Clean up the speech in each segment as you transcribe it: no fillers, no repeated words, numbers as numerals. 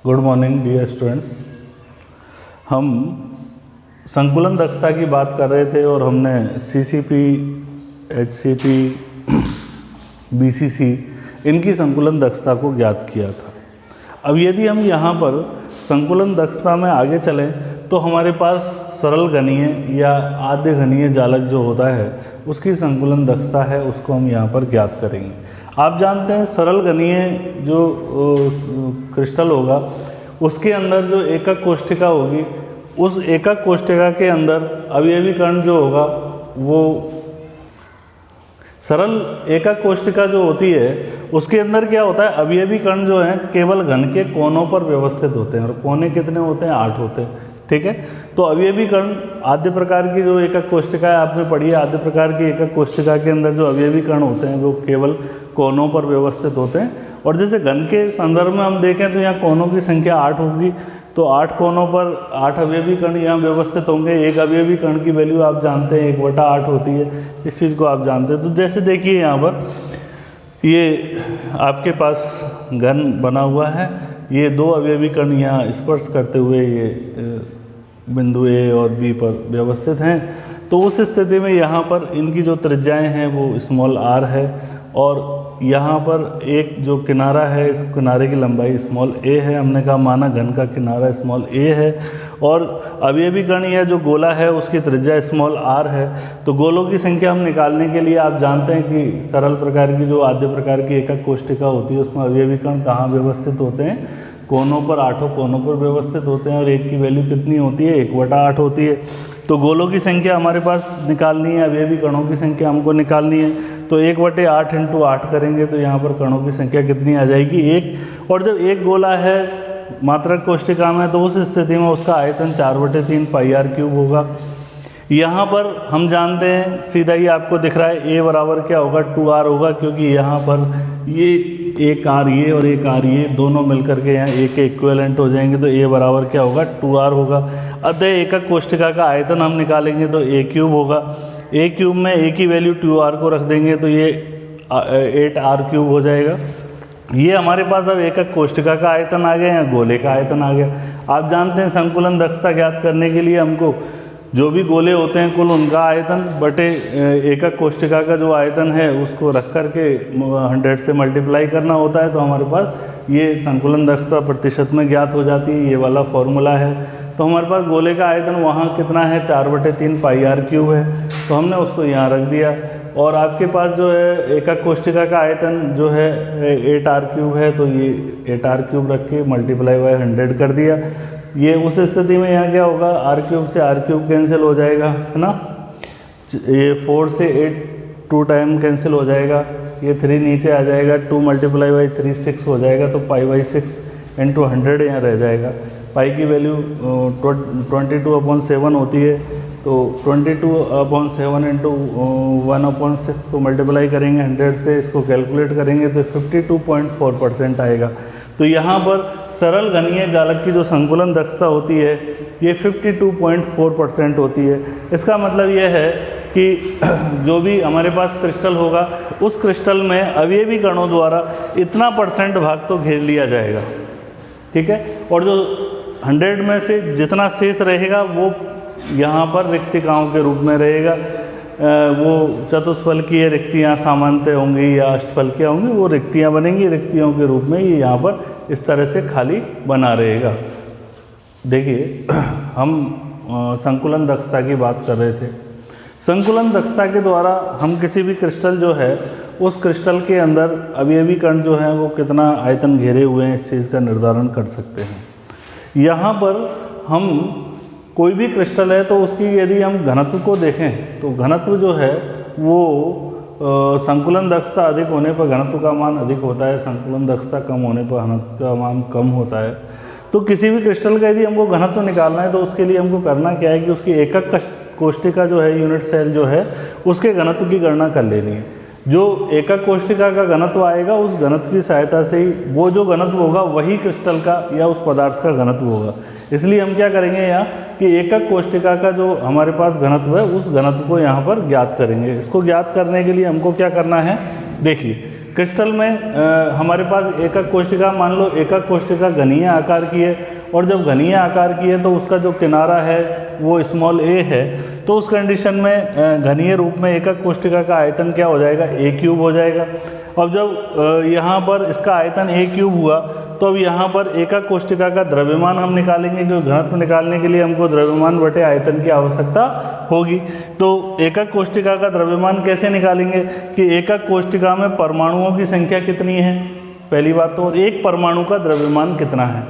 Good morning dear students. हम संकुलन दक्षता की बात कर रहे थे और हमने सीसीपी, एचसीपी, बीसीसी इनकी संकुलन दक्षता को ज्ञात किया था। अब यदि हम यहाँ पर संकुलन दक्षता में आगे चलें तो हमारे पास सरल घनीय या आद्य घनीय जालक जो होता है उसकी संकुलन दक्षता है, उसको हम यहाँ पर ज्ञात करेंगे। आप जानते हैं सरल घनीय जो क्रिस्टल होगा उसके अंदर जो एकक कोष्ठिका होगी, उस एकक कोष्ठिका के अंदर अवयवी कण जो होगा वो सरल एकक कोष्ठिका जो होती है उसके अंदर क्या होता है, अवयवी कण जो हैं केवल घन के कोनों पर व्यवस्थित होते हैं और कोने कितने होते हैं, 8 होते हैं। ठीक है, तो अवयवी कण आद्य प्रकार की जो एकक कोष्ठिका है आपने पढ़ी है, आद्य प्रकार की एकक कोष्ठिका के अंदर जो अवयवी कण होते हैं वो केवल कोनों पर व्यवस्थित होते हैं। और जैसे घन के संदर्भ में हम देखें तो यहाँ कोनों की संख्या 8 होगी, तो 8 कोनों पर 8 अवयवी कण यहाँ व्यवस्थित होंगे। एक अवयवी कण की वैल्यू आप जानते हैं 1/8 होती है, इस चीज़ को आप जानते हैं। तो जैसे देखिए यहाँ पर ये आपके पास घन बना हुआ है, ये 2 अवयवी कण यहाँ स्पर्श करते हुए ये बिंदु ए और बी पर व्यवस्थित हैं। तो उस स्थिति में यहाँ पर इनकी जो त्रिज्याएँ हैं वो स्मॉल r है और यहाँ पर एक जो किनारा है इस किनारे की लंबाई स्मॉल a है। हमने कहा माना घन का किनारा स्मॉल a है और अवयवी कण या जो गोला है उसकी त्रिज्या स्मॉल r है। तो गोलों की संख्या हम निकालने के लिए आप जानते हैं कि सरल प्रकार की जो आद्य प्रकार की एकक कोष्ठिका होती है उसमें अवयवी कण कहाँ व्यवस्थित होते हैं, कोनों पर, 8 कोनों पर व्यवस्थित होते हैं और एक की वैल्यू कितनी होती है, 1/8 होती है। तो गोलों की संख्या हमारे पास निकालनी है, अवयवी कणों की संख्या हमको निकालनी है, तो 1/8 × 8 करेंगे तो यहाँ पर कणों की संख्या कितनी आ जाएगी, 1। और जब एक गोला है मात्रक कोष्ठिका में तो उस स्थिति में उसका आयतन 4/3 πr³ होगा। यहाँ पर हम जानते हैं सीधा ही आपको दिख रहा है a बराबर क्या होगा, 2r होगा, क्योंकि यहाँ पर ये एक r ये और एक r ये दोनों मिलकर के यहाँ a के इक्विवेलेंट हो जाएंगे, तो a बराबर क्या होगा, 2r होगा। अतः एकक कोष्ठिका का आयतन हम निकालेंगे तो a³ होगा। a³ में a की वैल्यू 2r को रख देंगे तो ये 8r³ हो जाएगा। ये हमारे पास अब एकक कोष्ठिका का आयतन आ गया या गोले का आयतन आ गया। आप जानते हैं संकुलन दक्षता ज्ञात करने के लिए हमको जो भी गोले होते हैं कुल उनका आयतन बटे एकक कोष्ठिका का जो आयतन है उसको रख करके 100 से मल्टीप्लाई करना होता है, तो हमारे पास ये संकुलन दक्षता प्रतिशत में ज्ञात हो जाती है। ये वाला फॉर्मूला है। तो हमारे पास गोले का आयतन वहाँ कितना है, 4/3 πr³ है, तो हमने उसको यहाँ रख दिया। और आपके पास जो है एकक कोष्ठिका का आयतन जो है 8r³ है, तो ये 8r³ रख के मल्टीप्लाई बाय 100 कर दिया। ये उस स्थिति में यहाँ क्या होगा, r³ से r³ कैंसिल हो जाएगा, है ना। ये 4 से 8 2 टाइम कैंसिल हो जाएगा, ये 3 नीचे आ जाएगा, 2 × 3 6 हो जाएगा, तो π/6 × 100 यहाँ रह जाएगा। पाई की वैल्यू 22/7 होती है, तो 22/7 × 1/6 को मल्टीप्लाई करेंगे 100 से, इसको कैलकुलेट करेंगे तो 52.4% आएगा। तो यहाँ पर सरल घनीय जालक की जो संकुलन दक्षता होती है ये 52.4% होती है। इसका मतलब यह है कि जो भी हमारे पास क्रिस्टल होगा उस क्रिस्टल में अवयवी कणों द्वारा इतना % भाग तो घेर लिया जाएगा। ठीक है, और जो 100 में से जितना शेष रहेगा वो यहाँ पर रिक्तिकाओं के रूप में रहेगा। वो चतुष्फलकीय रिक्तियाँ सामान्यतः होंगी या अष्टफलकीय होंगी, वो रिक्तियाँ बनेंगी, रिक्तियों के रूप में ये यहाँ पर इस तरह से खाली बना रहेगा। देखिए हम संकुलन दक्षता की बात कर रहे थे। संकुलन दक्षता के द्वारा हम किसी भी क्रिस्टल जो है उस क्रिस्टल के अंदर अवयवी कण जो है वो कितना आयतन घेरे हुए हैं इस चीज़ का निर्धारण कर सकते हैं। यहाँ पर हम कोई भी क्रिस्टल है तो उसकी यदि हम घनत्व को देखें तो घनत्व जो है वो संकुलन दक्षता अधिक होने पर घनत्व का मान अधिक होता है, संकुलन दक्षता कम होने पर घनत्व का मान कम होता है। तो किसी भी क्रिस्टल का यदि हमको घनत्व निकालना है तो उसके लिए हमको करना क्या है कि उसकी एकक कोष्ठिका जो है, यूनिट सेल जो है, उसके घनत्व की गणना कर लेनी है। जो एकक कोष्ठिका का घनत्व आएगा उस घनत्व की सहायता से ही वो जो घनत्व होगा वही क्रिस्टल का या उस पदार्थ का घनत्व होगा। इसलिए हम क्या करेंगे यहाँ कि एकक कोष्ठिका का जो हमारे पास घनत्व है उस घनत्व को यहाँ पर ज्ञात करेंगे। इसको ज्ञात करने के लिए हमको क्या करना है, देखिए क्रिस्टल में हमारे पास एकक कोशिका, मान लो एकक कोशिका घनीय आकार की है, और जब घनीय आकार की है तो उसका जो किनारा है वो स्मॉल a है, तो उस कंडीशन में घनीय रूप में एकक कोशिका का आयतन क्या हो जाएगा, a³ हो जाएगा। अब जब यहाँ पर इसका आयतन a³ हुआ तो अब यहाँ पर एकक कोशिका का द्रव्यमान हम निकालेंगे, क्योंकि घनत्व निकालने के लिए हमको द्रव्यमान बटे आयतन की आवश्यकता होगी। तो एकक कोशिका का द्रव्यमान कैसे निकालेंगे कि एकक कोशिका में परमाणुओं की संख्या कितनी है, पहली बात तो, और एक परमाणु का द्रव्यमान कितना है।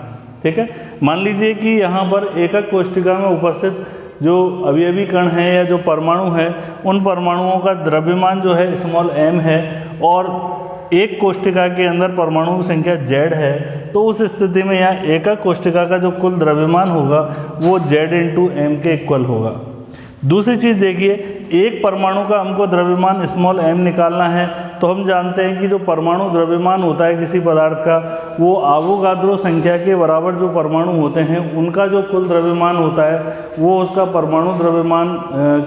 ठीक है, मान लीजिए कि यहाँ पर एकक कोशिका में उपस्थित जो अवयवी कण है या जो परमाणु है, उन परमाणुओं का द्रव्यमान जो है स्मॉल m है, और एक कोशिका के अंदर परमाणु की संख्या Z है, तो उस स्थिति में यहाँ एकक कोशिका का जो कुल द्रव्यमान होगा वो Z × m के इक्वल होगा। दूसरी चीज़ देखिए, एक परमाणु का हमको द्रव्यमान स्मॉल m निकालना है, तो हम जानते हैं कि जो परमाणु द्रव्यमान होता है किसी पदार्थ का, वो आवोगाद्रो संख्या के बराबर जो परमाणु होते हैं उनका जो कुल द्रव्यमान होता है वो उसका परमाणु द्रव्यमान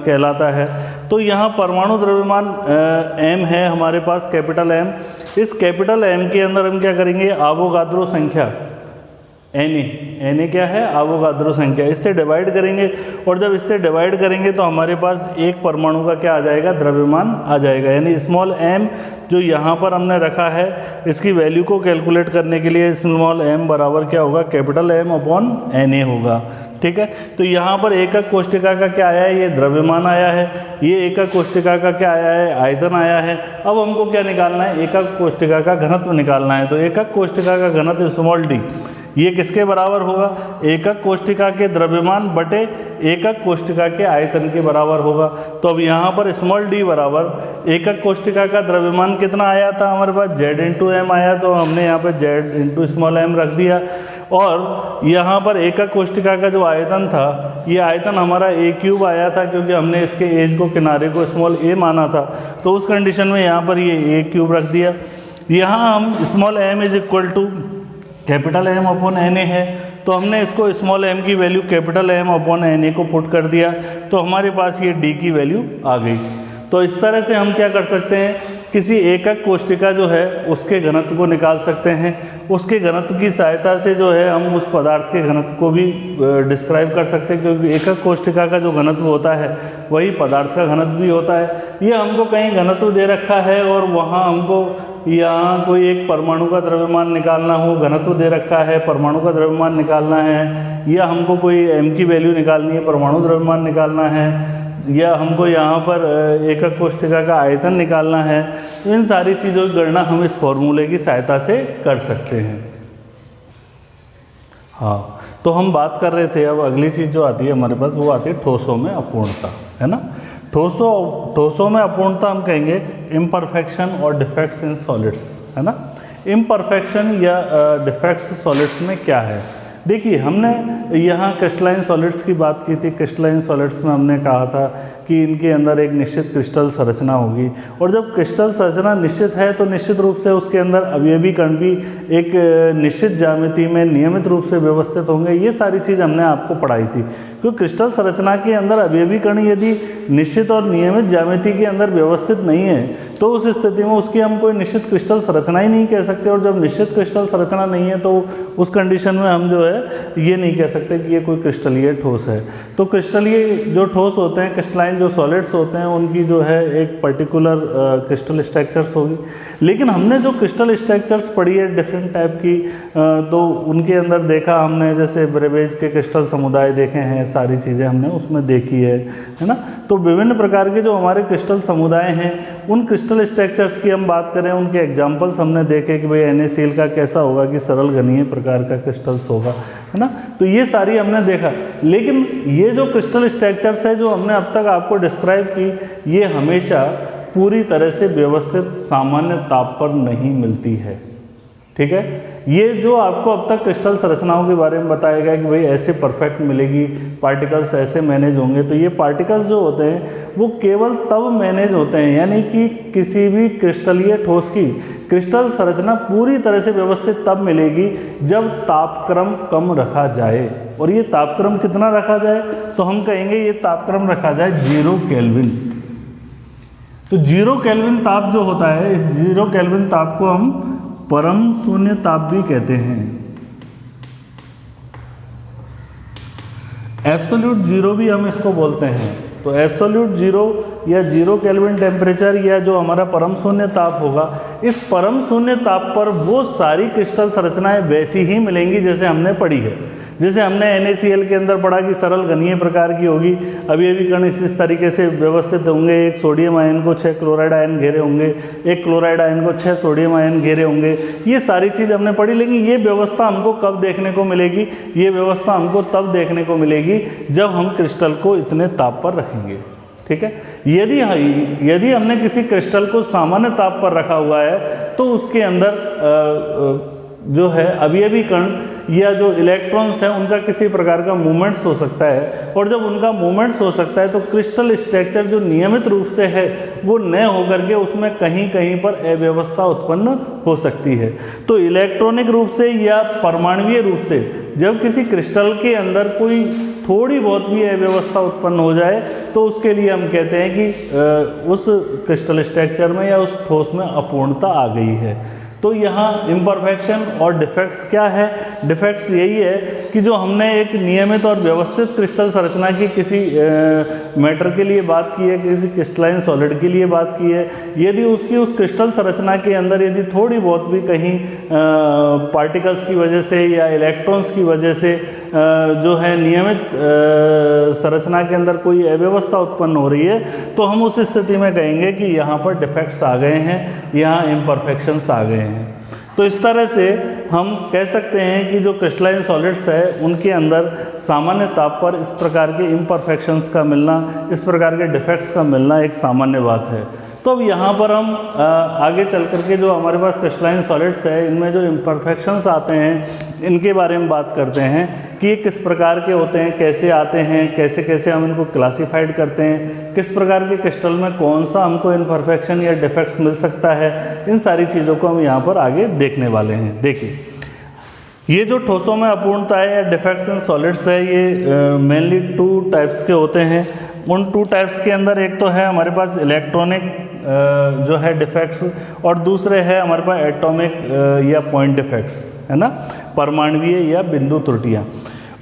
कहलाता है। तो यहाँ परमाणु द्रव्यमान m है हमारे पास, कैपिटल M। इस कैपिटल M के अंदर हम क्या करेंगे, आवोगाद्रो संख्या Na क्या है, आवोगाद्रो संख्या, इससे डिवाइड करेंगे, और जब इससे डिवाइड करेंगे तो हमारे पास एक परमाणु का क्या आ जाएगा, द्रव्यमान आ जाएगा। यानी स्मॉल m जो यहाँ पर हमने रखा है, इसकी वैल्यू को कैलकुलेट करने के लिए स्मॉल m बराबर क्या होगा, कैपिटल M/Na होगा। ठीक है, तो यहाँ पर एकक कोशिका का क्या आया है, ये द्रव्यमान आया है, ये एकक कोशिका का क्या आया है, आयतन आया है। अब हमको क्या निकालना है, एकक कोशिका का घनत्व निकालना है। तो एकक कोशिका का घनत्व स्मॉल d ये किसके बराबर होगा, एकक कोशिका के द्रव्यमान बटे एकक कोशिका के आयतन के बराबर होगा। तो अब यहाँ पर स्मॉल d बराबर एकक कोशिका का द्रव्यमान कितना आया था हमारे पास, Z × m आया, तो हमने यहाँ पर Z × स्मॉल m रख दिया। और यहाँ पर एकक कोशिका का जो आयतन था, ये आयतन हमारा a³ आया था, क्योंकि हमने इसके एज को, किनारे को स्मॉल a माना था, तो उस कंडीशन में यहाँ पर ये a³ रख दिया। यहाँ हम स्मॉल m = कैपिटल M/Na है, तो हमने इसको स्मॉल m की वैल्यू कैपिटल M/Na को पुट कर दिया, तो हमारे पास ये d की वैल्यू आ गई। तो इस तरह से हम क्या कर सकते हैं, किसी एकक कोशिका जो है उसके घनत्व को निकाल सकते हैं। उसके घनत्व की सहायता से जो है हम उस पदार्थ के घनत्व को भी डिस्क्राइब कर सकते हैं, क्योंकि एकक कोशिका का जो घनत्व होता है वही पदार्थ का घनत्व भी होता है। ये हमको कहीं घनत्व दे रखा है और वहाँ हमको यहाँ कोई एक परमाणु का द्रव्यमान निकालना हो, घनत्व दे रखा है, परमाणु का द्रव्यमान निकालना है, या हमको कोई m की वैल्यू निकालनी है, परमाणु द्रव्यमान निकालना है, या हमको यहाँ पर एकक कोशिका का आयतन निकालना है, तो इन सारी चीज़ों की गणना हम इस फॉर्मूले की सहायता से कर सकते हैं। हाँ, तो हम बात कर रहे थे, अब अगली चीज़ जो आती है हमारे पास वो आती है ठोसों में अपूर्णता, है ना। ठोसों में अपूर्णता हम कहेंगे इम्परफेक्शन और डिफेक्ट्स इन सॉलिड्स, है ना। इम्परफेक्शन या डिफेक्ट्स सॉलिड्स में क्या है, देखिए हमने यहाँ क्रिस्टलाइन सॉलिड्स की बात की थी। क्रिस्टलाइन सॉलिड्स में हमने कहा था कि इनके अंदर एक निश्चित क्रिस्टल संरचना होगी, और जब क्रिस्टल संरचना निश्चित है तो निश्चित रूप से उसके अंदर अवयवी कण भी एक निश्चित ज्यामिति में नियमित रूप से व्यवस्थित होंगे। ये सारी चीज़ हमने आपको पढ़ाई थी, क्योंकि क्रिस्टल संरचना के अंदर अवयवी कण यदि निश्चित और नियमित ज्यामिति के अंदर व्यवस्थित नहीं है तो उस स्थिति में उसकी हम कोई निश्चित क्रिस्टल संरचना ही नहीं कह सकते, और जब निश्चित क्रिस्टल संरचना नहीं है तो उस कंडीशन में हम जो है ये नहीं कह सकते कि ये कोई क्रिस्टलीय ठोस है। तो क्रिस्टलीय जो ठोस होते हैं, क्रिस्टलाइन जो सॉलिड्स होते हैं, उनकी जो है एक पर्टिकुलर क्रिस्टल स्ट्रक्चर्स होगी। लेकिन हमने जो क्रिस्टल स्ट्रक्चर्स पढ़ी है डिफरेंट टाइप की, तो उनके अंदर देखा हमने, जैसे ब्रेवेज के क्रिस्टल समुदाय देखे हैं, सारी चीज़ें हमने उसमें देखी है ना। तो विभिन्न प्रकार के जो हमारे क्रिस्टल समुदाय हैं, उन क्रिस्टल स्ट्रक्चर्स की हम बात करें, उनके एग्जाम्पल्स हमने देखे कि भाई NaCl का कैसा होगा कि सरल घनीय प्रकार का क्रिस्टल्स होगा, है ना। तो ये सारी हमने देखा। लेकिन ये जो क्रिस्टल स्ट्रक्चर्स है जो हमने अब तक आपको डिस्क्राइब की, ये हमेशा पूरी तरह से व्यवस्थित सामान्य ताप पर नहीं मिलती है, ठीक है। ये जो आपको अब तक क्रिस्टल संरचनाओं के बारे में बताया गया कि भाई ऐसे परफेक्ट मिलेगी, पार्टिकल्स ऐसे मैनेज होंगे, तो ये पार्टिकल्स जो होते हैं वो केवल तब मैनेज होते हैं, यानी कि किसी भी क्रिस्टलीय ठोस की क्रिस्टल संरचना पूरी तरह से व्यवस्थित तब मिलेगी जब तापक्रम कम रखा जाए। और ये तापक्रम कितना रखा जाए, तो हम कहेंगे ये तापक्रम रखा जाए 0 केल्विन। तो 0 केल्विन ताप जो होता है, इस 0 केल्विन ताप को हम परम शून्य ताप भी कहते हैं। एब्सोल्यूट जीरो भी हम इसको बोलते हैं। तो एब्सोल्यूट जीरो या 0 केल्विन टेम्परेचर या जो हमारा परम शून्य ताप होगा, इस परम शून्य ताप पर वो सारी क्रिस्टल संरचनाएं वैसी ही मिलेंगी जैसे हमने पढ़ी है। जैसे हमने NaCl के अंदर पढ़ा कि सरल घनीय प्रकार की होगी, अवयवीकरण इस तरीके से व्यवस्थित होंगे, एक सोडियम आयन को 6 क्लोराइड आयन घेरे होंगे, एक क्लोराइड आयन को 6 सोडियम आयन घेरे होंगे। ये सारी चीज़ हमने पढ़ी, लेकिन ये व्यवस्था हमको कब देखने को मिलेगी? ये व्यवस्था हमको तब देखने को मिलेगी जब हम क्रिस्टल को इतने ताप पर रखेंगे। ठीक है, यदि हमने किसी क्रिस्टल को सामान्य ताप पर रखा हुआ है तो उसके अंदर जो है अवयवी कण या जो इलेक्ट्रॉन्स हैं उनका किसी प्रकार का मूवमेंट्स हो सकता है, और जब उनका मूवमेंट्स हो सकता है तो क्रिस्टल स्ट्रक्चर जो नियमित रूप से है वो न होकर के उसमें कहीं कहीं पर अव्यवस्था उत्पन्न हो सकती है। तो इलेक्ट्रॉनिक रूप से या परमाणुीय रूप से जब किसी क्रिस्टल के अंदर कोई थोड़ी बहुत भी अव्यवस्था उत्पन्न हो जाए तो उसके लिए हम कहते हैं कि उस क्रिस्टल स्ट्रक्चर में या उस ठोस में अपूर्णता आ गई है। तो यहाँ इम्परफेक्शन और डिफेक्ट्स क्या है? डिफेक्ट्स यही है कि जो हमने एक नियमित और व्यवस्थित क्रिस्टल संरचना की किसी मैटर के लिए बात की है, किसी क्रिस्टलाइन सॉलिड के लिए बात की है, यदि उसकी उस क्रिस्टल संरचना के अंदर यदि थोड़ी बहुत भी कहीं पार्टिकल्स की वजह से या इलेक्ट्रॉन्स की वजह से जो है नियमित संरचना के अंदर कोई अव्यवस्था उत्पन्न हो रही है तो हम उस स्थिति में कहेंगे कि यहाँ पर डिफेक्ट्स आ गए हैं, यहाँ इम्परफेक्शंस आ गए हैं। तो इस तरह से हम कह सकते हैं कि जो क्रिस्टलाइन सॉलिड्स है उनके अंदर सामान्य ताप पर इस प्रकार के इम्परफेक्शंस का मिलना, इस प्रकार के डिफेक्ट्स का मिलना एक सामान्य बात है। तो अब यहाँ पर हम आगे चल करके जो हमारे पास क्रिस्टलाइन सॉलिड्स है इनमें जो इम्परफेक्शंस आते हैं इनके बारे में बात करते हैं कि ये किस प्रकार के होते हैं, कैसे आते हैं, कैसे कैसे हम इनको क्लासिफाइड करते हैं, किस प्रकार के क्रिस्टल में कौन सा हमको इम्परफेक्शन या डिफेक्ट्स मिल सकता है। इन सारी चीज़ों को हम यहाँ पर आगे देखने वाले हैं। देखिए, ये जो ठोसों में अपूर्णता है या डिफेक्ट्स इन सॉलिड्स है ये मेनली 2 टाइप्स के होते हैं। उन 2 टाइप्स के अंदर एक तो है हमारे पास इलेक्ट्रॉनिक जो है डिफेक्ट्स, और दूसरे है हमारे पास एटॉमिक या पॉइंट डिफेक्ट्स, है ना, परमाणुीय या बिंदु त्रुटियाँ,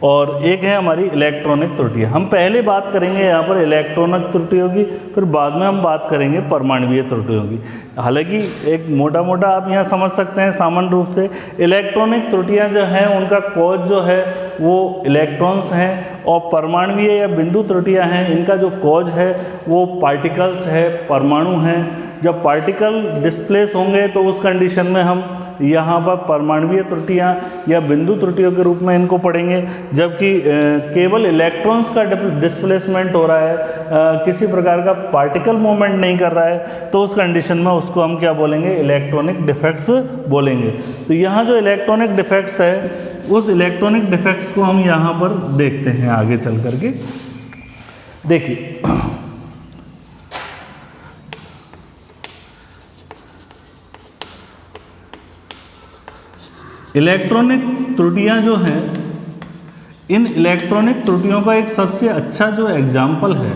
और एक है हमारी इलेक्ट्रॉनिक त्रुटियाँ। हम पहले बात करेंगे यहाँ पर इलेक्ट्रॉनिक त्रुटियों की, फिर बाद में हम बात करेंगे परमाणुीय त्रुटियों की। हालांकि एक मोटा मोटा आप यहाँ समझ सकते हैं सामान्य रूप से इलेक्ट्रॉनिक त्रुटियाँ जो हैं उनका कॉज जो है वो इलेक्ट्रॉन्स हैं, और परमाणुीय या बिंदु त्रुटियाँ हैं इनका जो कॉज है वो पार्टिकल्स है, परमाणु हैं। जब पार्टिकल डिस्प्लेस होंगे तो उस कंडीशन में हम यहाँ पर परमाणुीय त्रुटियाँ या बिंदु त्रुटियों के रूप में इनको पढ़ेंगे। जबकि केवल इलेक्ट्रॉन्स का डिस्प्लेसमेंट हो रहा है, किसी प्रकार का पार्टिकल मूवमेंट नहीं कर रहा है, तो उस कंडीशन में उसको हम क्या बोलेंगे? इलेक्ट्रॉनिक डिफेक्ट्स बोलेंगे। तो यहाँ जो इलेक्ट्रॉनिक डिफेक्ट्स है उस इलेक्ट्रॉनिक डिफेक्ट्स को हम यहाँ पर देखते हैं आगे चल करके। देखिए, इलेक्ट्रॉनिक त्रुटियां जो हैं, इन इलेक्ट्रॉनिक त्रुटियों का एक सबसे अच्छा जो एग्जाम्पल है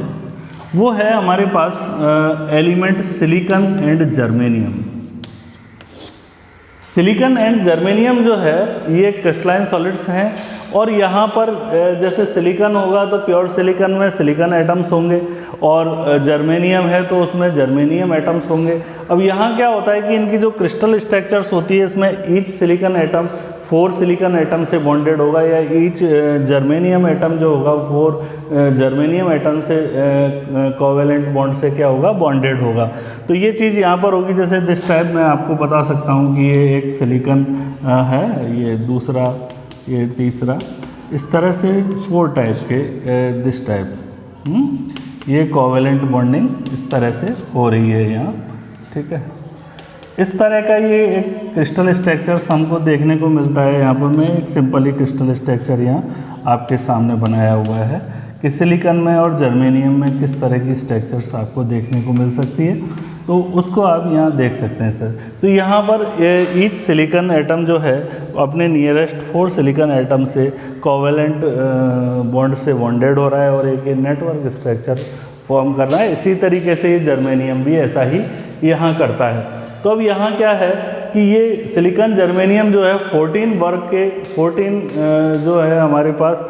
वो है हमारे पास element silicon and germanium. Silicon and germanium जो है ये क्रिस्टलाइन सॉलिड्स हैं, और यहाँ पर जैसे सिलिकॉन होगा तो प्योर सिलिकॉन में सिलिकॉन एटम्स होंगे, और जर्मेनियम है तो उसमें जर्मेनियम एटम्स होंगे। अब यहाँ क्या होता है कि इनकी जो क्रिस्टल स्ट्रक्चर्स होती है इसमें each silicon atom 4 silicon atom से बॉन्डेड होगा, या ईच जर्मेनियम एटम जो होगा 4 जर्मेनियम एटम से कोवेलेंट बॉन्ड से क्या होगा? बॉन्डेड होगा। तो ये चीज़ यहाँ पर होगी। जैसे दिस टाइप मैं आपको बता सकता हूँ कि ये एक सिलिकॉन है, ये दूसरा, ये तीसरा, इस तरह से 4 टाइप के दिस टाइप ये कोवेलेंट बॉन्डिंग इस तरह से हो रही है यहाँ। ठीक है, इस तरह का ये एक क्रिस्टल स्ट्रक्चर्स हमको देखने को मिलता है। यहाँ पर मैं एक सिंपली क्रिस्टल स्ट्रक्चर यहाँ आपके सामने बनाया हुआ है कि सिलिकॉन में और जर्मेनियम में किस तरह की स्ट्रक्चर्स आपको देखने को मिल सकती है, तो उसको आप यहाँ देख सकते हैं सर। तो यहाँ पर ईच सिलिकॉन एटम जो है अपने नियरेस्ट 4 सिलिकॉन एटम से कोवेलेंट बॉन्ड से बॉन्डेड हो रहा है, और एक नेटवर्क स्ट्रक्चर फॉर्म करना है। इसी तरीके से ये जर्मेनियम भी ऐसा ही यहाँ करता है। तो अब यहाँ क्या है कि ये सिलिकॉन जर्मेनियम जो है 14 वर्ग के 14 जो है हमारे पास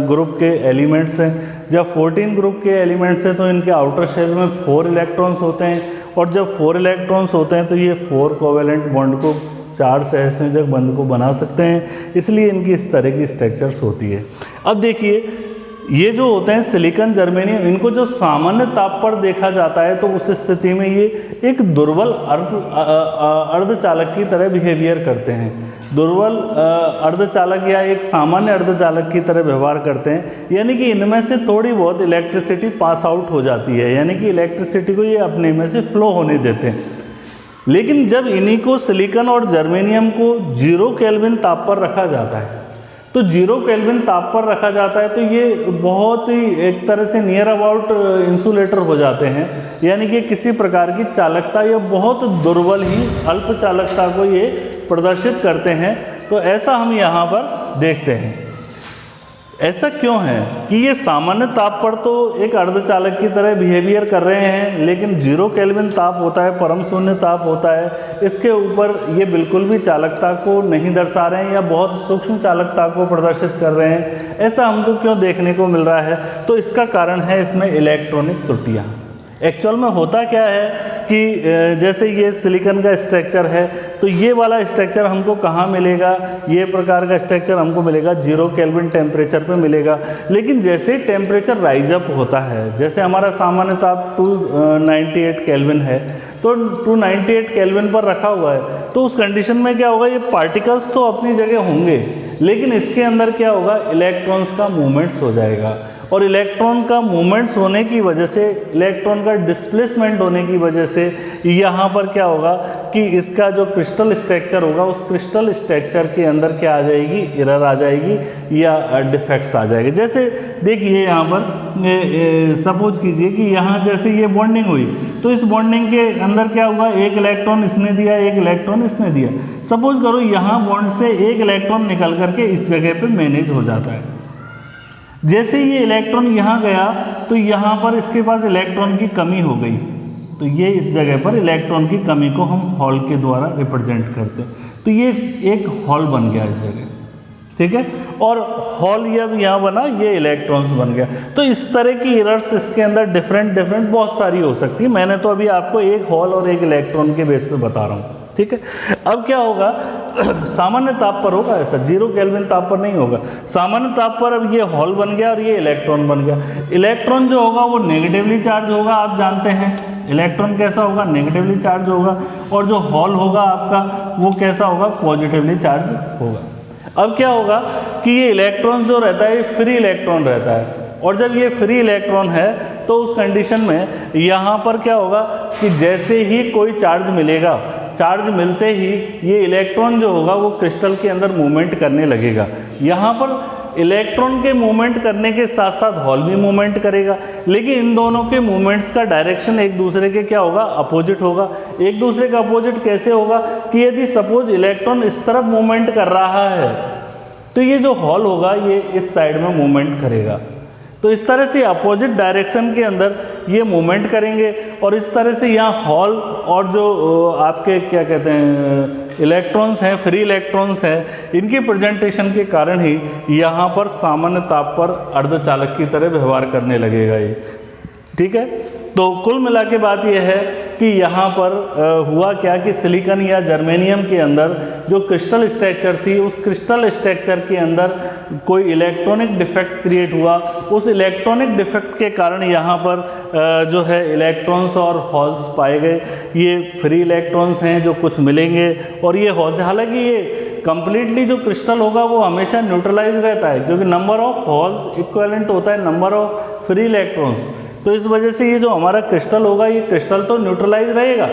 ग्रुप के एलिमेंट्स हैं। जब 14 ग्रुप के एलिमेंट्स हैं तो इनके आउटर शेल में 4 इलेक्ट्रॉन्स होते हैं, और जब 4 इलेक्ट्रॉन्स होते हैं तो ये 4 कोवेलेंट बॉन्ड को 4 सहसंयोजक बंध को बना सकते हैं, इसलिए इनकी इस तरह की स्ट्रक्चर्स होती है। अब देखिए ये जो होते हैं सिलिकॉन जर्मेनियम, इनको जो सामान्य ताप पर देखा जाता है तो उस स्थिति में ये एक दुर्बल अर्धचालक की तरह बिहेवियर करते हैं। दुर्बल अर्धचालक या एक सामान्य अर्धचालक की तरह व्यवहार करते हैं, यानी कि इनमें से थोड़ी बहुत इलेक्ट्रिसिटी पास आउट हो जाती है, यानी कि इलेक्ट्रिसिटी को ये अपने में से फ्लो होने देते हैं। लेकिन जब इन्हीं को सिलिकॉन और जर्मेनियम को 0 केल्विन ताप पर रखा जाता है, तो 0 केल्विन ताप पर रखा जाता है तो ये बहुत ही एक तरह से नियर अबाउट इंसुलेटर हो जाते हैं, यानी कि किसी प्रकार की चालकता या बहुत दुर्बल ही अल्प चालकता को ये प्रदर्शित करते हैं। तो ऐसा हम यहाँ पर देखते हैं। ऐसा क्यों है कि ये सामान्य ताप पर तो एक अर्धचालक की तरह बिहेवियर कर रहे हैं, लेकिन 0 केल्विन ताप होता है, परम शून्य ताप होता है, इसके ऊपर ये बिल्कुल भी चालकता को नहीं दर्शा रहे हैं या बहुत सूक्ष्म चालकता को प्रदर्शित कर रहे हैं। ऐसा हमको क्यों देखने को मिल रहा है? तो इसका कारण है इसमें इलेक्ट्रॉनिक त्रुटियाँ। एक्चुअल में होता क्या है कि जैसे ये सिलिकॉन का स्ट्रक्चर है, तो ये वाला स्ट्रक्चर हमको कहाँ मिलेगा? ये प्रकार का स्ट्रक्चर हमको मिलेगा 0 केल्विन टेम्परेचर पे मिलेगा। लेकिन जैसे टेम्परेचर राइज अप होता है, जैसे हमारा सामान्य ताप 298 केल्विन है, तो 298 केल्विन पर रखा हुआ है, तो उस कंडीशन में क्या होगा, ये पार्टिकल्स तो अपनी जगह होंगे, लेकिन इसके अंदर क्या होगा, इलेक्ट्रॉन्स का मूवमेंट्स हो जाएगा। और इलेक्ट्रॉन का मूवमेंट्स होने की वजह से, इलेक्ट्रॉन का डिस्प्लेसमेंट होने की वजह से यहाँ पर क्या होगा कि इसका जो क्रिस्टल स्ट्रक्चर होगा, उस क्रिस्टल स्ट्रक्चर के अंदर क्या आ जाएगी, एरर आ जाएगी या डिफेक्ट्स आ जाएंगे। जैसे देखिए यहाँ पर सपोज कीजिए कि यहाँ जैसे ये बॉन्डिंग हुई, तो इस बॉन्डिंग के अंदर क्या हुआ, एक इलेक्ट्रॉन इसने दिया, एक इलेक्ट्रॉन इसने दिया। सपोज करो यहाँ बॉन्ड से एक इलेक्ट्रॉन निकल करके इस जगह पे मैनेज हो जाता है। जैसे ये इलेक्ट्रॉन यहाँ गया तो यहाँ पर इसके पास इलेक्ट्रॉन की कमी हो गई, तो ये इस जगह पर इलेक्ट्रॉन की कमी को हम हॉल के द्वारा रिप्रेजेंट करते हैं। तो ये एक हॉल बन गया इस जगह, ठीक है, और हॉल जब यहाँ बना, ये इलेक्ट्रॉन्स बन गया। तो इस तरह की एरर्स इसके अंदर डिफरेंट बहुत सारी हो सकती है। मैंने तो अभी आपको एक हॉल और एक इलेक्ट्रॉन के बेस पे बता रहा हूँ, ठीक है। अब क्या होगा, सामान्य ताप पर होगा ऐसा, 0 केल्विन ताप पर नहीं होगा। सामान्य ताप पर अब ये हॉल बन गया और ये इलेक्ट्रॉन बन गया। इलेक्ट्रॉन जो होगा वो नेगेटिवली चार्ज होगा, आप जानते हैं इलेक्ट्रॉन कैसा होगा, नेगेटिवली चार्ज होगा, और जो हॉल होगा आपका वो कैसा होगा, पॉजिटिवली चार्ज होगा। अब क्या होगा कि ये इलेक्ट्रॉन जो रहता है, ये फ्री इलेक्ट्रॉन रहता है, और जब ये फ्री इलेक्ट्रॉन है तो उस कंडीशन में यहाँ पर क्या होगा कि जैसे ही कोई चार्ज मिलेगा, चार्ज मिलते ही ये इलेक्ट्रॉन जो होगा वो क्रिस्टल के अंदर मूवमेंट करने लगेगा। यहाँ पर इलेक्ट्रॉन के मूवमेंट करने के साथ साथ हॉल भी मूवमेंट करेगा, लेकिन इन दोनों के मूवमेंट्स का डायरेक्शन एक दूसरे के क्या होगा, अपोजिट होगा। एक दूसरे का अपोजिट कैसे होगा कि यदि सपोज इलेक्ट्रॉन इस तरफ मूवमेंट कर रहा है तो ये जो हॉल होगा ये इस साइड में मूवमेंट करेगा। तो इस तरह से अपोजिट डायरेक्शन के अंदर ये मूवमेंट करेंगे, और इस तरह से यहाँ हॉल और जो आपके क्या कहते हैं इलेक्ट्रॉन्स हैं, फ्री इलेक्ट्रॉन्स हैं, इनकी प्रेजेंटेशन के कारण ही यहाँ पर सामान्य ताप पर अर्धचालक की तरह व्यवहार करने लगेगा ये, ठीक है। तो कुल मिला के बात यह है कि यहाँ पर हुआ क्या कि सिलिकॉन या जर्मेनियम के अंदर जो क्रिस्टल स्ट्रक्चर थी, उस क्रिस्टल स्ट्रक्चर के अंदर कोई इलेक्ट्रॉनिक डिफेक्ट क्रिएट हुआ। उस इलेक्ट्रॉनिक डिफेक्ट के कारण यहाँ पर जो है इलेक्ट्रॉन्स और हॉल्स पाए गए। ये फ्री इलेक्ट्रॉन्स हैं जो कुछ मिलेंगे, और ये हॉल्स, हालांकि ये कंप्लीटली जो क्रिस्टल होगा वो हमेशा न्यूट्रलाइज रहता है, क्योंकि नंबर ऑफ हॉल्स इक्विवेलेंट होता है नंबर ऑफ फ्री इलेक्ट्रॉन्स। तो इस वजह से ये जो हमारा क्रिस्टल होगा, ये क्रिस्टल तो न्यूट्रलाइज रहेगा,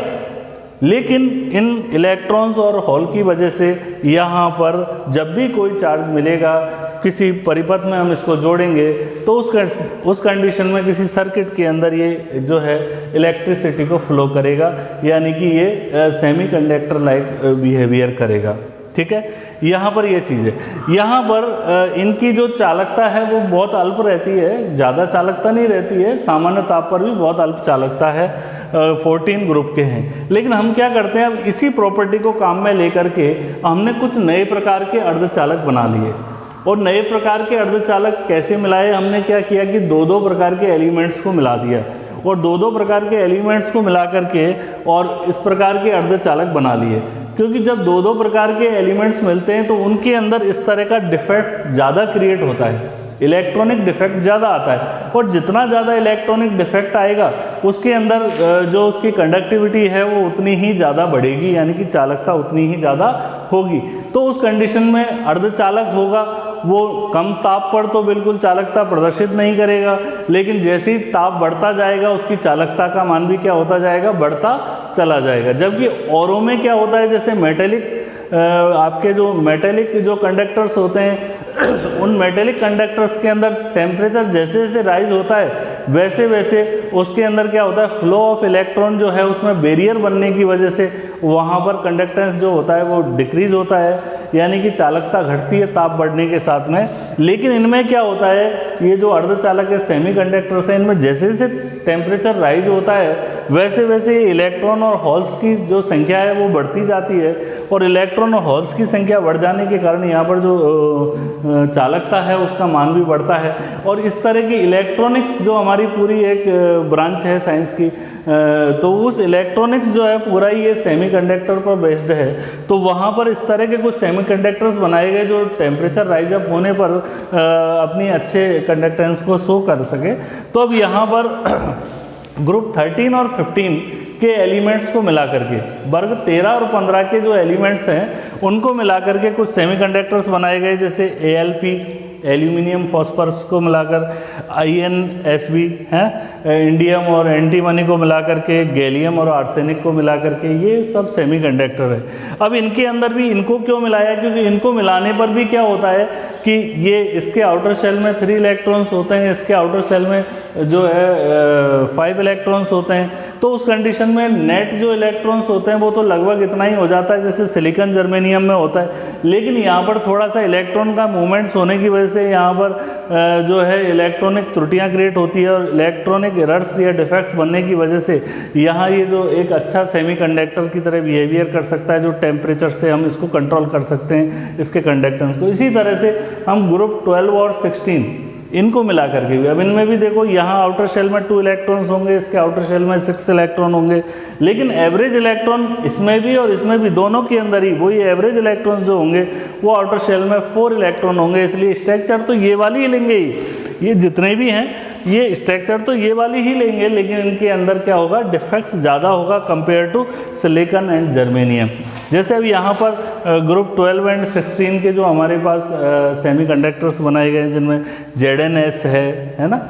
लेकिन इन इलेक्ट्रॉन्स और हॉल की वजह से यहाँ पर जब भी कोई चार्ज मिलेगा, किसी परिपथ में हम इसको जोड़ेंगे तो उस कंडीशन में किसी सर्किट के अंदर ये जो है इलेक्ट्रिसिटी को फ्लो करेगा, यानी कि ये सेमीकंडक्टर लाइक बिहेवियर करेगा, ठीक है, यहाँ पर ये चीज़ है। यहाँ पर इनकी जो चालकता है वो बहुत अल्प रहती है, ज़्यादा चालकता नहीं रहती है, सामान्य ताप पर भी बहुत अल्प चालकता है, 14 ग्रुप के हैं। लेकिन हम क्या करते हैं, अब इसी प्रॉपर्टी को काम में लेकर के हमने कुछ नए प्रकार के अर्धचालक बना लिए। और नए प्रकार के अर्धचालक कैसे मिलाए, हमने क्या किया कि दो दो प्रकार के एलिमेंट्स को मिला दिया, और दो दो प्रकार के एलिमेंट्स को मिला करके और इस प्रकार के अर्धचालक बना लिए। क्योंकि जब दो दो प्रकार के एलिमेंट्स मिलते हैं तो उनके अंदर इस तरह का डिफेक्ट ज़्यादा क्रिएट होता है, इलेक्ट्रॉनिक डिफेक्ट ज़्यादा आता है। और जितना ज़्यादा इलेक्ट्रॉनिक डिफेक्ट आएगा उसके अंदर जो उसकी कंडक्टिविटी है वो उतनी ही ज़्यादा बढ़ेगी, यानी कि चालकता उतनी ही ज़्यादा होगी। तो उस कंडीशन में अर्धचालक होगा वो कम ताप पर तो बिल्कुल चालकता प्रदर्शित नहीं करेगा, लेकिन जैसे ही ताप बढ़ता जाएगा उसकी चालकता का मान भी क्या होता जाएगा, बढ़ता चला जाएगा। जबकि औरों में क्या होता है, जैसे मेटेलिक आपके जो मेटेलिक जो कंडक्टर्स होते हैं उन मेटेलिक कंडक्टर्स के अंदर टेम्परेचर जैसे जैसे राइज होता है वैसे वैसे उसके अंदर क्या होता है, फ्लो ऑफ इलेक्ट्रॉन जो है उसमें बैरियर बनने की वजह से वहाँ पर कंडक्टेंस जो होता है वो डिक्रीज होता है, यानी कि चालकता घटती है ताप बढ़ने के साथ में। लेकिन इनमें क्या होता है, ये जो अर्धचालक है सेमी कंडक्टर्स हैं, इनमें जैसे जैसे टेम्परेचर राइज होता है वैसे वैसे इलेक्ट्रॉन और होल्स की जो संख्या है वो बढ़ती जाती है, और इलेक्ट्रॉन और होल्स की संख्या बढ़ जाने के कारण यहाँ पर जो चालकता है उसका मान भी बढ़ता है। और इस तरह की इलेक्ट्रॉनिक्स जो हमारी पूरी एक ब्रांच है साइंस की, तो उस इलेक्ट्रॉनिक्स जो है पूरा ही ये सेमीकंडक्टर पर बेस्ड है। तो वहाँ पर इस तरह के कुछ सेमीकंडक्टर्स बनाए गए जो टेम्परेचर राइज अप होने पर अपनी अच्छे कंडक्टेंस को शो कर सके। तो अब यहाँ पर ग्रुप 13 और 15 के एलिमेंट्स को मिला करके, वर्ग 13 और 15 के जो एलिमेंट्स हैं उनको मिला करके कुछ सेमीकंडक्टर्स बनाए गए, जैसे ALP एल्यूमिनियम फॉस्फरस को मिलाकर, INSB हैं इंडियम और एंटीमनी को मिलाकर के, गैलियम और आर्सेनिक को मिलाकर के, ये सब सेमीकंडक्टर है। अब इनके अंदर भी इनको क्यों मिलाया, क्योंकि इनको मिलाने पर भी क्या होता है कि ये इसके आउटर शेल में 3 इलेक्ट्रॉन्स होते हैं, इसके आउटर शेल में जो है 5 इलेक्ट्रॉन्स होते हैं। तो उस कंडीशन में नेट जो इलेक्ट्रॉन्स होते हैं वो तो लगभग इतना ही हो जाता है जैसे सिलिकॉन जर्मेनियम में होता है। लेकिन यहाँ पर थोड़ा सा इलेक्ट्रॉन का मूवमेंट्स होने की वजह से यहाँ पर जो है इलेक्ट्रॉनिक त्रुटियाँ क्रिएट होती है, और इलेक्ट्रॉनिक एरर्स या डिफेक्ट्स बनने की वजह से यहाँ ये जो एक अच्छा सेमीकंडक्टर की तरह बिहेवियर कर सकता है, जो टेम्परेचर से हम इसको कंट्रोल कर सकते हैं इसके कंडक्टेंस को। इसी तरह से हम ग्रुप 12 और 16 इनको मिला करके भी, अब इनमें भी देखो यहाँ आउटर शेल में 2 इलेक्ट्रॉन्स होंगे, इसके आउटर शेल में 6 इलेक्ट्रॉन होंगे, लेकिन एवरेज इलेक्ट्रॉन इसमें भी और इसमें भी दोनों के अंदर ही वही एवरेज इलेक्ट्रॉन्स जो होंगे वो आउटर शेल में 4 इलेक्ट्रॉन होंगे। इसलिए स्ट्रक्चर तो ये वाली ही लेंगे ही, ये जितने भी हैं ये स्ट्रक्चर तो ये वाली ही लेंगे, लेकिन इनके अंदर क्या होगा, डिफेक्ट्स ज़्यादा होगा compare to silicon and germanium. जैसे अब यहाँ पर ग्रुप 12 एंड 16 के जो हमारे पास सेमीकंडक्टर्स बनाए गए हैं जिनमें ZnS है ना,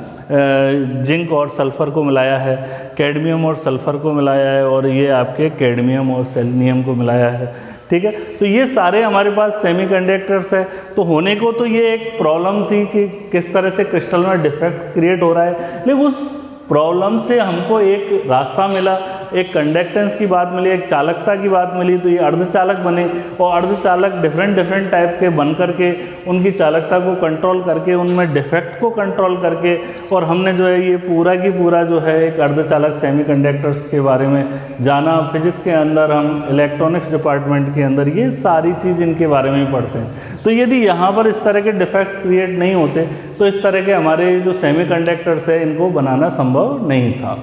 जिंक और सल्फ़र को मिलाया है, कैडमियम और सल्फ़र को मिलाया है, और ये आपके कैडमियम और सेलेनियम को मिलाया है, ठीक है। तो ये सारे हमारे पास सेमीकंडक्टर्स है। तो होने को तो ये एक प्रॉब्लम थी कि किस तरह से क्रिस्टल में डिफेक्ट क्रिएट हो रहा है, लेकिन उस प्रॉब्लम से हमको एक रास्ता मिला, एक कंडक्टेंस की बात मिली, एक चालकता की बात मिली, तो ये अर्धचालक बने। और अर्धचालक डिफरेंट टाइप के बन करके उनकी चालकता को कंट्रोल करके उनमें डिफेक्ट को कंट्रोल करके, और हमने जो है ये पूरा की पूरा जो है एक अर्धचालक सेमीकंडक्टर्स के बारे में जाना। फिजिक्स के अंदर हम इलेक्ट्रॉनिक्स डिपार्टमेंट के अंदर ये सारी चीज़ इनके बारे में ही पढ़ते हैं। तो यदि यहाँ पर इस तरह के डिफेक्ट क्रिएट नहीं होते तो इस तरह के हमारे जो सेमीकंडक्टर्स है इनको बनाना संभव नहीं था।